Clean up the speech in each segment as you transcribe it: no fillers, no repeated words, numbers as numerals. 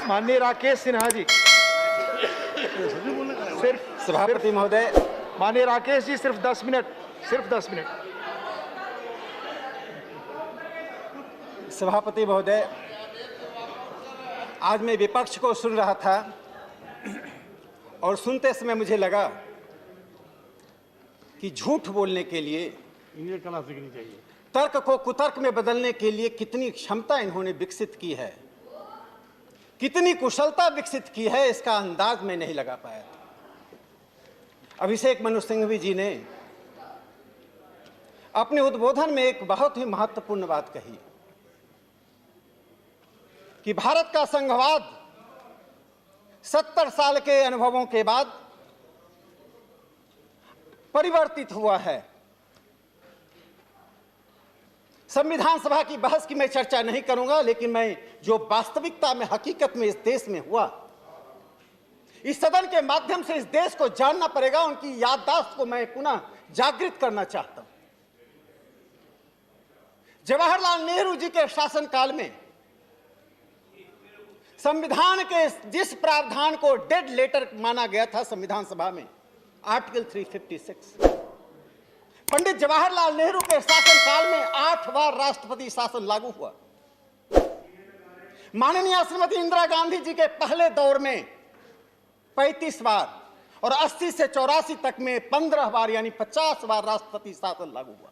माननीय राकेश सिन्हा जी, सिर्फ सभापति महोदय, माननीय राकेश जी सिर्फ 10 मिनट, सिर्फ 10 मिनट। सभापति महोदय, आज मैं विपक्ष को सुन रहा था और सुनते समय मुझे लगा कि झूठ बोलने के लिए, इंग्लिश कला सीखनी चाहिए, तर्क को कुतर्क में बदलने के लिए कितनी क्षमता इन्होंने विकसित की है, कितनी कुशलता विकसित की है, इसका अंदाज मैं नहीं लगा पाया। अभिषेक मनु सिंघवी जी ने अपने उद्बोधन में एक बहुत ही महत्वपूर्ण बात कही कि भारत का संघवाद 70 साल के अनुभवों के बाद परिवर्तित हुआ है। संविधान सभा की बहस की मैं चर्चा नहीं करूंगा, लेकिन मैं जो वास्तविकता में हकीकत में इस देश में हुआ, इस सदन के माध्यम से इस देश को जानना पड़ेगा, उनकी याददाश्त को मैं पुनः जागृत करना चाहता हूं। जवाहरलाल नेहरू जी के शासनकाल में संविधान के जिस प्रावधान को डेड लेटर माना गया था संविधान सभा में, आर्टिकल 356, पंडित जवाहरलाल नेहरू के शासनकाल में 8 बार राष्ट्रपति शासन लागू हुआ। माननीय श्रीमती इंदिरा गांधी जी के पहले दौर में 35 बार और 80 से 84 तक में 15 बार यानी 50 बार राष्ट्रपति शासन लागू हुआ।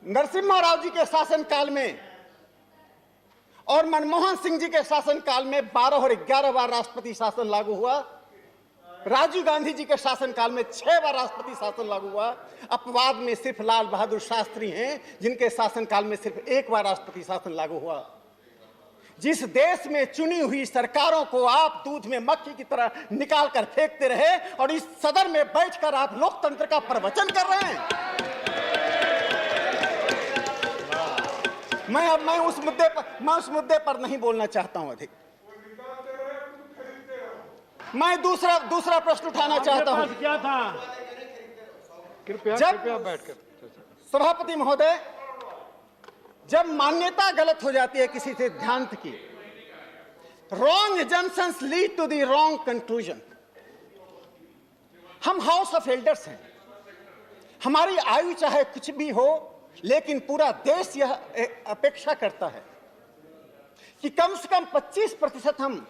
नरसिम्हा राव जी के शासनकाल में और मनमोहन सिंह जी के शासनकाल में 12 और 11 बार राष्ट्रपति शासन लागू हुआ। राजीव गांधी जी के शासनकाल में 6 बार राष्ट्रपति शासन लागू हुआ। अपवाद में सिर्फ लाल बहादुर शास्त्री हैं जिनके शासनकाल में सिर्फ 1 बार राष्ट्रपति शासन लागू हुआ। जिस देश में चुनी हुई सरकारों को आप दूध में मक्खी की तरह निकाल कर फेंकते रहे और इस सदन में बैठकर आप लोकतंत्र का प्रवचन कर रहे हैं। मैं उस मुद्दे पर नहीं बोलना चाहता हूं अधिक। मैं दूसरा प्रश्न उठाना चाहता हूं। क्या था? कृपया बैठकर। सभापति महोदय, जब मान्यता गलत हो जाती है किसी सिद्धांत की, wrong assumptions lead to the wrong conclusion. हम हाउस ऑफ एल्डर्स हैं, हमारी आयु चाहे कुछ भी हो, लेकिन पूरा देश यह अपेक्षा करता है कि कम से कम 25% हम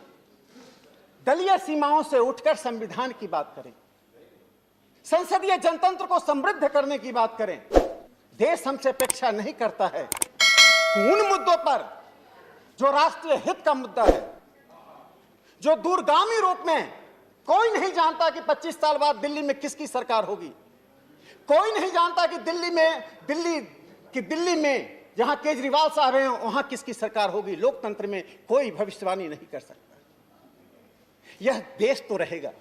दलीय सीमाओं से उठकर संविधान की बात करें, संसदीय जनतंत्र को समृद्ध करने की बात करें। देश हमसे अपेक्षा नहीं करता है उन मुद्दों पर जो राष्ट्रीय हित का मुद्दा है, जो दूरगामी रूप में कोई नहीं जानता कि 25 साल बाद दिल्ली में किसकी सरकार होगी। कोई नहीं जानता कि दिल्ली में जहां केजरीवाल साहब हैं वहां किसकी सरकार होगी। लोकतंत्र में कोई भविष्यवाणी नहीं कर सकता। यह देश तो रहेगा,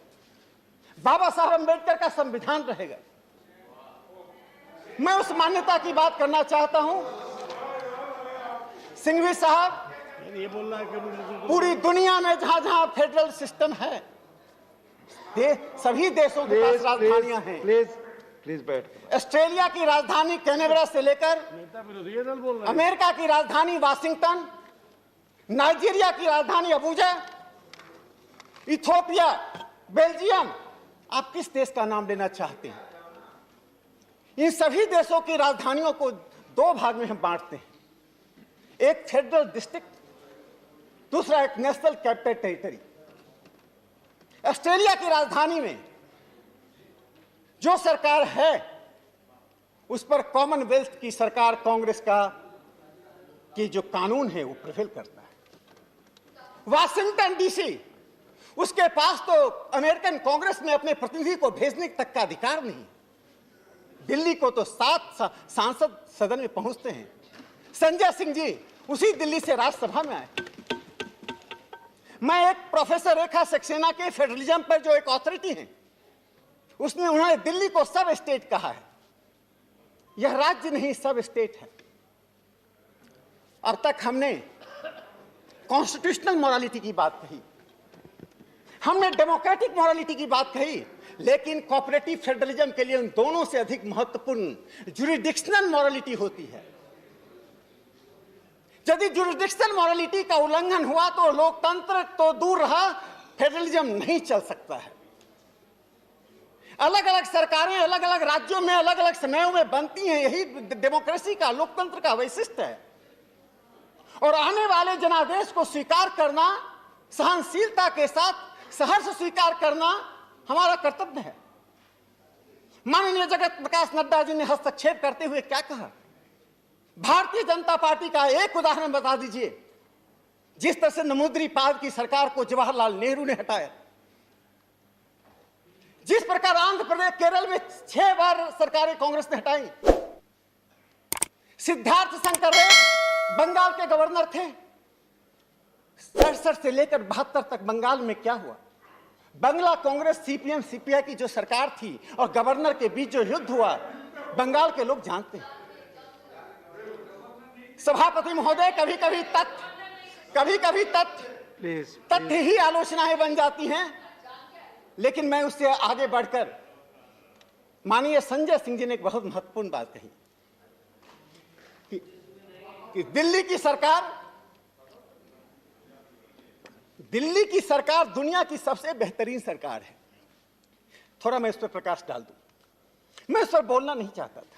बाबा साहब अंबेडकर का संविधान रहेगा। मैं उस मान्यता की बात करना चाहता हूं। सिंघवी साहब, ये बोलना है कि पूरी दुनिया में जहां जहां फेडरल सिस्टम है, सभी देशों के पास राजधानियां हैं। प्लीज बैठ। ऑस्ट्रेलिया की राजधानी कैनबरा से लेकर नेता विरोधी दल बोल रहे हैं। अमेरिका की राजधानी वाशिंगटन, नाइजीरिया की राजधानी अबुजा, इथियोपिया, बेल्जियम, आप किस देश का नाम लेना चाहते हैं? इन सभी देशों की राजधानियों को 2 भाग में हम बांटते हैं, एक फेडरल डिस्ट्रिक्ट, दूसरा एक नेशनल कैपिटल टेरिटरी। ऑस्ट्रेलिया की राजधानी में जो सरकार है उस पर कॉमनवेल्थ की सरकार, कांग्रेस का की जो कानून है वो प्रिवेल करता है। वाशिंगटन डीसी, उसके पास तो अमेरिकन कांग्रेस में अपने प्रतिनिधि को भेजने तक का अधिकार नहीं। दिल्ली को तो 7 सांसद सदन में पहुंचते हैं। संजय सिंह जी उसी दिल्ली से राज्यसभा में आए। मैं एक प्रोफेसर रेखा सक्सेना के फेडरलिज्म पर जो एक अथॉरिटी है, उन्होंने दिल्ली को सब स्टेट कहा है। यह राज्य नहीं, सब स्टेट है। अब तक हमने कॉन्स्टिट्यूशनल मोरालिटी की बात कही। हमने डेमोक्रेटिक मॉरलिटी की बात कही, लेकिन कोऑपरेटिव फेडरलिज्म के लिए उन दोनों से अधिक महत्वपूर्ण जुरिडिक्शनल मॉरलिटी होती है। यदि जुरिडिक्शनल मॉरलिटी का उल्लंघन हुआ तो लोकतंत्र तो दूर रहा, फेडरलिज्म नहीं चल सकता है। अलग अलग सरकारें अलग अलग राज्यों में अलग अलग समयों में बनती हैं, यही डेमोक्रेसी का, लोकतंत्र का वैशिष्ट्य है। और आने वाले जनादेश को स्वीकार करना, सहनशीलता के साथ सहर्ष स्वीकार करना हमारा कर्तव्य है। माननीय जगत प्रकाश नड्डा जी ने हस्तक्षेप करते हुए क्या कहा? भारतीय जनता पार्टी का एक उदाहरण बता दीजिए जिस तरह से नमूद्रीपाद की सरकार को जवाहरलाल नेहरू ने हटाया, जिस प्रकार आंध्र प्रदेश केरल में 6 बार सरकारें कांग्रेस ने हटाई। सिद्धार्थ शंकर रे बंगाल के गवर्नर थे, 67 से लेकर 72 तक बंगाल में क्या हुआ? बंगला कांग्रेस सीपीएम सीपीआई की जो सरकार थी और गवर्नर के बीच जो युद्ध हुआ, बंगाल के लोग जानते हैं। सभापति महोदय, कभी कभी तथ्य ही आलोचनाएं बन जाती हैं, लेकिन मैं उससे आगे बढ़कर माननीय संजय सिंह जी ने एक बहुत महत्वपूर्ण बात कही कि दिल्ली की सरकार दुनिया की सबसे बेहतरीन सरकार है। थोड़ा मैं इस पर प्रकाश डाल दूं। मैं इस पर बोलना नहीं चाहता था,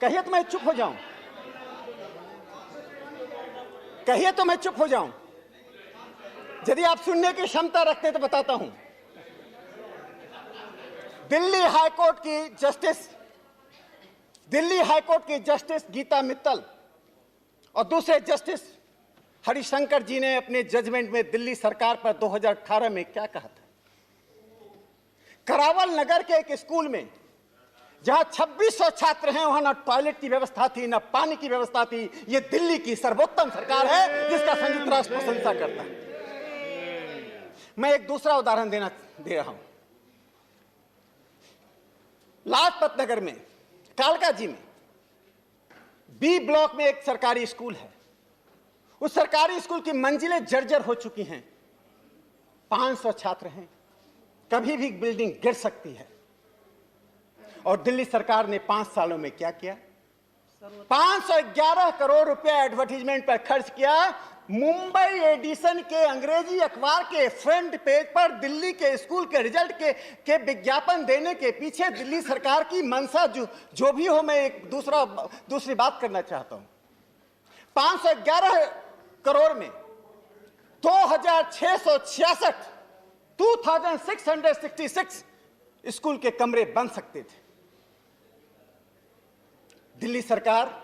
कहिए तो मैं चुप हो जाऊं, कहिए तो मैं चुप हो जाऊं। यदि आप सुनने की क्षमता रखते तो बताता हूं। दिल्ली हाईकोर्ट की जस्टिस गीता मित्तल और दूसरे जस्टिस हरिशंकर जी ने अपने जजमेंट में दिल्ली सरकार पर 2018 में क्या कहा था? करावल नगर के एक स्कूल में जहां 2600 छात्र हैं, वहां ना टॉयलेट की व्यवस्था थी, ना पानी की व्यवस्था थी। यह दिल्ली की सर्वोत्तम सरकार है जिसका संयुक्त राष्ट्र प्रशंसा करता है। मैं एक दूसरा उदाहरण दे रहा हूं। लाजपत नगर में, कालका जी में बी ब्लॉक में एक सरकारी स्कूल है। उस सरकारी स्कूल की मंजिलें जर्जर हो चुकी हैं, 500 छात्र हैं, कभी भी बिल्डिंग गिर सकती है। और दिल्ली सरकार ने 5 सालों में क्या किया? 511 करोड़ रुपया एडवर्टीजमेंट पर खर्च किया। मुंबई एडिशन के अंग्रेजी अखबार के फ्रंट पेज पर दिल्ली के स्कूल के रिजल्ट के विज्ञापन देने के पीछे दिल्ली सरकार की मंशा जो भी हो, मैं एक दूसरी बात करना चाहता हूं। 511 करोड़ में 2666 स्कूल के कमरे बन सकते थे। दिल्ली सरकार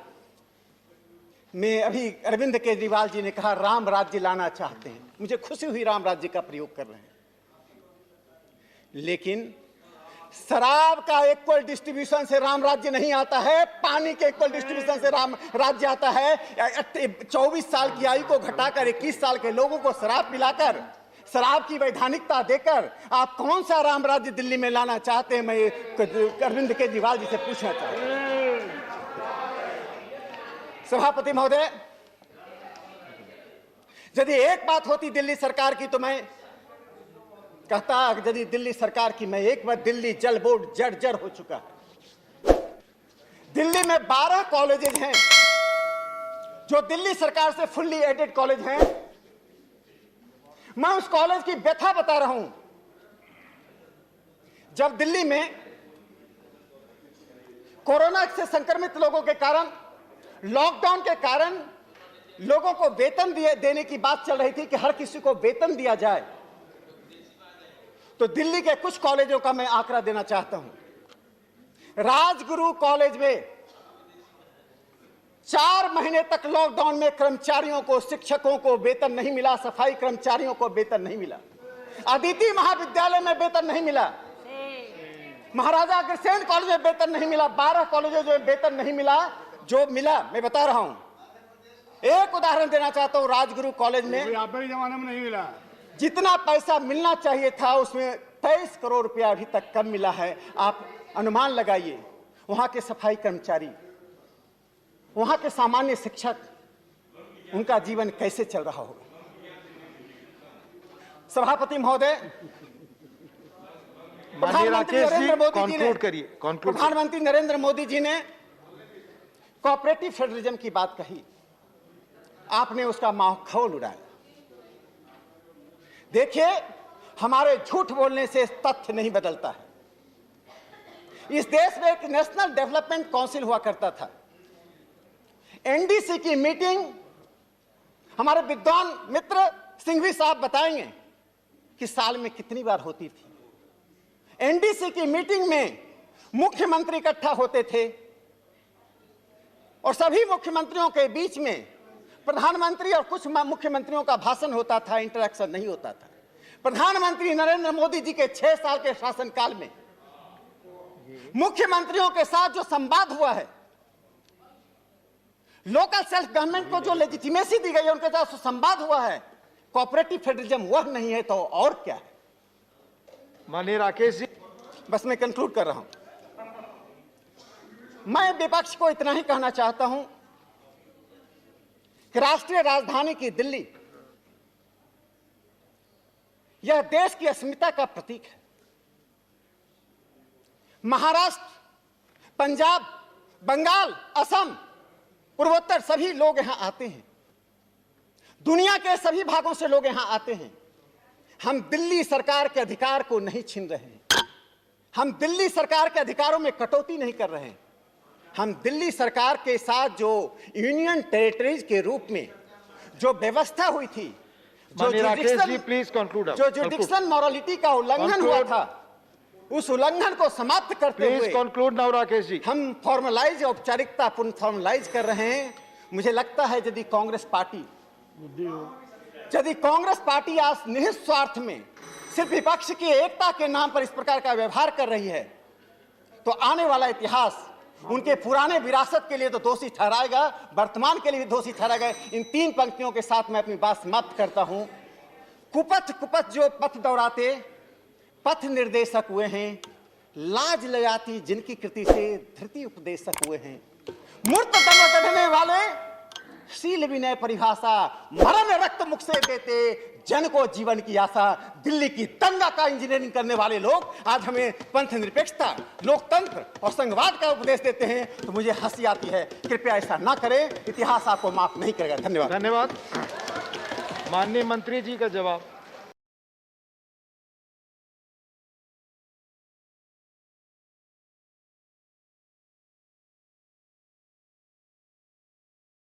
में अभी अरविंद केजरीवाल जी ने कहा राम राज्य लाना चाहते हैं। मुझे खुशी हुई राम राज्य का प्रयोग कर रहे हैं, लेकिन शराब का इक्वल डिस्ट्रीब्यूशन से राम राज्य नहीं आता है, पानी के इक्वल डिस्ट्रीब्यूशन से राम राज्य आता है। 24 साल की आयु को घटाकर 21 साल के लोगों को शराब पिलाकर, शराब की वैधानिकता देकर आप कौन सा राम राज्य दिल्ली में लाना चाहते हैं? मैं अरविंद केजरीवाल जी से पूछना चाहता हूं। सभापति महोदय, यदि एक बात होती दिल्ली सरकार की तो मैं कहता, यदि दिल्ली सरकार की, मैं एक बार दिल्ली जल बोर्ड जर्जर हो चुका है। दिल्ली में 12 कॉलेजेस हैं जो दिल्ली सरकार से फुल्ली एडेड कॉलेज हैं। मैं उस कॉलेज की व्यथा बता रहा हूं। जब दिल्ली में कोरोना से संक्रमित लोगों के कारण, लॉकडाउन के कारण लोगों को वेतन देने की बात चल रही थी कि हर किसी को वेतन दिया जाए, तो दिल्ली के कुछ कॉलेजों का मैं आंकड़ा देना चाहता हूं। राजगुरु कॉलेज में 4 महीने तक लॉकडाउन में कर्मचारियों को, शिक्षकों को वेतन नहीं मिला, सफाई कर्मचारियों को वेतन नहीं मिला, अदिति महाविद्यालय में वेतन नहीं मिला, महाराजा अग्रसेन कॉलेज में वेतन नहीं मिला, 12 कॉलेजों में वेतन नहीं मिला। जो मिला मैं बता रहा हूं, एक उदाहरण देना चाहता हूं। राजगुरु कॉलेज में आपके जमाने में नहीं मिला, जितना पैसा मिलना चाहिए था उसमें 23 करोड़ रुपया अभी तक कम मिला है। आप अनुमान लगाइए, वहां के सफाई कर्मचारी, वहां के सामान्य शिक्षक, उनका जीवन कैसे चल रहा होगा। सभापति महोदय, माननीय राकेश जी प्रधानमंत्री कंक्लूड करिए। कंक्लूड प्रधानमंत्री नरेंद्र मोदी जी ने कोऑपरेटिव फेडरलिज्म की बात कही, आपने उसका माहौल उड़ाया। देखिए, हमारे झूठ बोलने से तथ्य नहीं बदलता है। इस देश में एक नेशनल डेवलपमेंट काउंसिल हुआ करता था। एनडीसी की मीटिंग हमारे विद्वान मित्र सिंघवी साहब बताएंगे कि साल में कितनी बार होती थी। एनडीसी की मीटिंग में मुख्यमंत्री इकट्ठा होते थे और सभी मुख्यमंत्रियों के बीच में प्रधानमंत्री और कुछ मुख्यमंत्रियों का भाषण होता था, इंटरेक्शन नहीं होता था। प्रधानमंत्री नरेंद्र मोदी जी के 6 साल के शासनकाल में मुख्यमंत्रियों के साथ जो संवाद हुआ है, लोकल सेल्फ गवर्नमेंट को जो लेजिटिमेसी दी गई है, उनके साथ संवाद हुआ है, कोऑपरेटिव फेडरलिज्म वह नहीं है तो और क्या है? माननीय राकेश जी, बस मैं कंक्लूड कर रहा हूं। मैं विपक्ष को इतना ही कहना चाहता हूं कि राष्ट्रीय राजधानी की दिल्ली यह देश की अस्मिता का प्रतीक है। महाराष्ट्र, पंजाब, बंगाल, असम, पूर्वोत्तर सभी लोग यहां आते हैं। दुनिया के सभी भागों से लोग यहां आते हैं। हम दिल्ली सरकार के अधिकार को नहीं छीन रहे हैं। हम दिल्ली सरकार के अधिकारों में कटौती नहीं कर रहे हैं। हम दिल्ली सरकार के साथ जो यूनियन टेरिटरीज के रूप में जो व्यवस्था हुई थी, माननीय राकेश जी प्लीज कंक्लूड। जो जुडिक्शनल मॉरलिटी का उल्लंघन हुआ था, उस उल्लंघन को समाप्त करते हुए please conclude now Rakesh ji. हम फॉर्मलाइज, औपचारिकता पूर्ण फॉर्मलाइज कर रहे हैं। मुझे लगता है यदि कांग्रेस पार्टी आज निहित स्वार्थ में सिर्फ विपक्ष की एकता के नाम पर इस प्रकार का व्यवहार कर रही है, तो आने वाला इतिहास उनके पुराने विरासत के लिए तो दोषी ठहराएगा, वर्तमान के लिए भी दोषी ठहराएगा। इन 3 पंक्तियों के साथ मैं अपनी बात समाप्त करता हूं। कुपथ जो पथ दौड़ाते पथ निर्देशक हुए हैं, लाज ले आती जिनकी कृति से धृति उपदेशक हुए हैं। मूर्त दम कढ़ने वाले शील विनय परिभाषा, मरण रक्त मुख से देते जन को जीवन की आशा। दिल्ली की दंगा का इंजीनियरिंग करने वाले लोग आज हमें पंथ निरपेक्षता, लोकतंत्र और संघवाद का उपदेश देते हैं, तो मुझे हंसी आती है। कृपया ऐसा ना करें, इतिहास आपको माफ नहीं करेगा। धन्यवाद। धन्यवाद। माननीय मंत्री जी का जवाब।